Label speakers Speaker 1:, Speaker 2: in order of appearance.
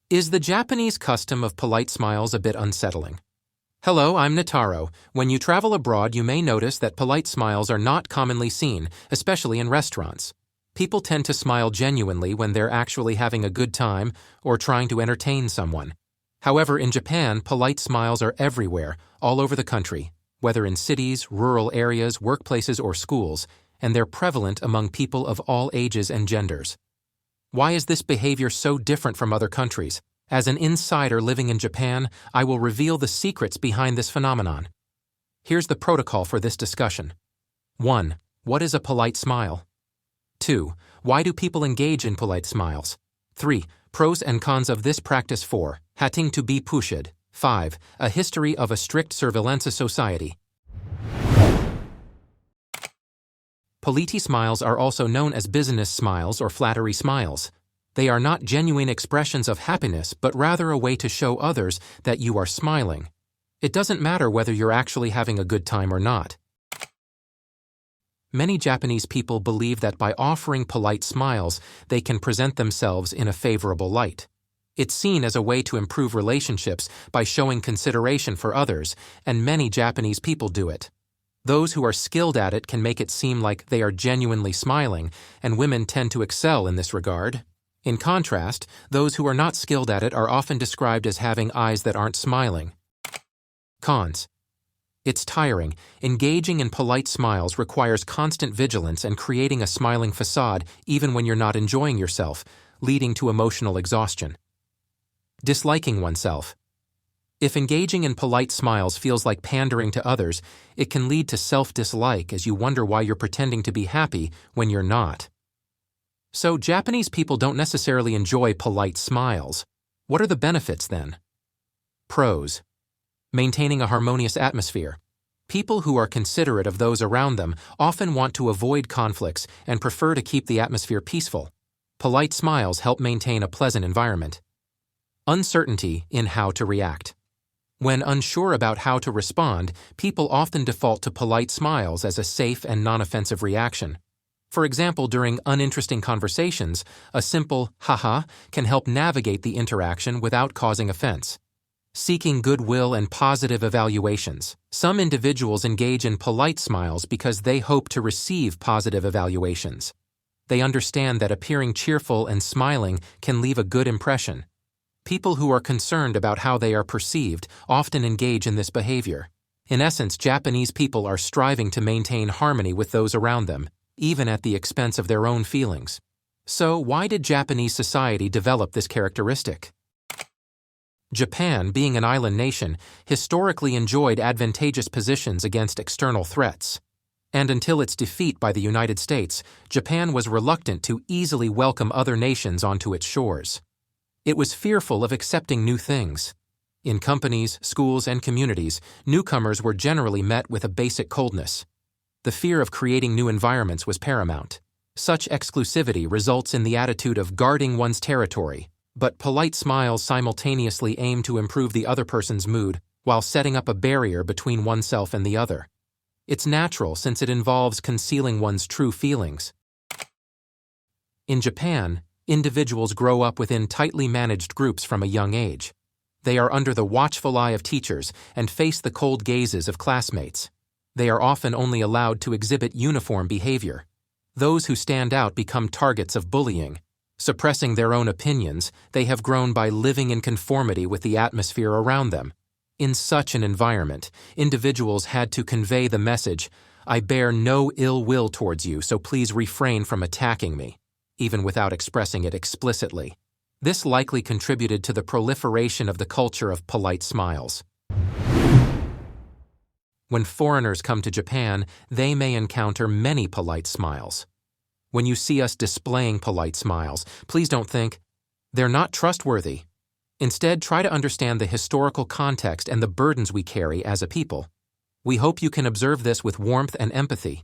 Speaker 1: Is the Japanese custom of polite smiles a bit unsettling? Hello, I'm Nataro. When you travel abroad, you may notice that polite smiles are not commonly seen, especially in restaurants. People tend to smile genuinely when they're actually having a good time or trying to entertain someone. However, in Japan, polite smiles are everywhere, all over the country, whether in cities, rural areas, workplaces, or schools, and they're prevalent among people of all ages and genders. Why is this behavior so different from other countries? As an insider living in Japan, I will reveal the secrets behind this phenomenon. Here's the protocol for this discussion. 1. What is a polite smile? 2. Why do people engage in polite smiles? 3. Pros and cons of this practice. 4. Hating to be pushed. 5. A history of a strict surveillance society. Polite smiles are also known as business smiles or flattery smiles. They are not genuine expressions of happiness, but rather a way to show others that you are smiling. It doesn't matter whether you're actually having a good time or not. Many Japanese people believe that by offering polite smiles, they can present themselves in a favorable light. It's seen as a way to improve relationships by showing consideration for others, and many Japanese people do it. Those who are skilled at it can make it seem like they are genuinely smiling, and women tend to excel in this regard. In contrast, those who are not skilled at it are often described as having eyes that aren't smiling. Cons. It's tiring. Engaging in polite smiles requires constant vigilance and creating a smiling facade even when you're not enjoying yourself, leading to emotional exhaustion. Disliking oneself. If engaging in polite smiles feels like pandering to others, it can lead to self-dislike as you wonder why you're pretending to be happy when you're not. So, Japanese people don't necessarily enjoy polite smiles. What are the benefits then? Pros. Maintaining a harmonious atmosphere. People who are considerate of those around them often want to avoid conflicts and prefer to keep the atmosphere peaceful. Polite smiles help maintain a pleasant environment. Uncertainty in how to react. When unsure about how to respond, people often default to polite smiles as a safe and non-offensive reaction. For example, during uninteresting conversations, a simple haha can help navigate the interaction without causing offense. Seeking goodwill and positive evaluations. Some individuals engage in polite smiles because they hope to receive positive evaluations. They understand that appearing cheerful and smiling can leave a good impression. People who are concerned about how they are perceived often engage in this behavior. In essence, Japanese people are striving to maintain harmony with those around them, even at the expense of their own feelings. So, why did Japanese society develop this characteristic? Japan, being an island nation, historically enjoyed advantageous positions against external threats. And until its defeat by the United States, Japan was reluctant to easily welcome other nations onto its shores. It was fearful of accepting new things. In companies, schools, and communities, newcomers were generally met with a basic coldness. The fear of creating new environments was paramount. Such exclusivity results in the attitude of guarding one's territory, but polite smiles simultaneously aim to improve the other person's mood while setting up a barrier between oneself and the other. It's natural since it involves concealing one's true feelings. In Japan, individuals grow up within tightly managed groups from a young age. They are under the watchful eye of teachers and face the cold gazes of classmates. They are often only allowed to exhibit uniform behavior. Those who stand out become targets of bullying. Suppressing their own opinions, they have grown by living in conformity with the atmosphere around them. In such an environment, individuals had to convey the message, "I bear no ill will towards you, so please refrain from attacking me," even without expressing it explicitly. This likely contributed to the proliferation of the culture of polite smiles. When foreigners come to Japan, they may encounter many polite smiles. When you see us displaying polite smiles, please don't think, "They're not trustworthy." Instead, try to understand the historical context and the burdens we carry as a people. We hope you can observe this with warmth and empathy.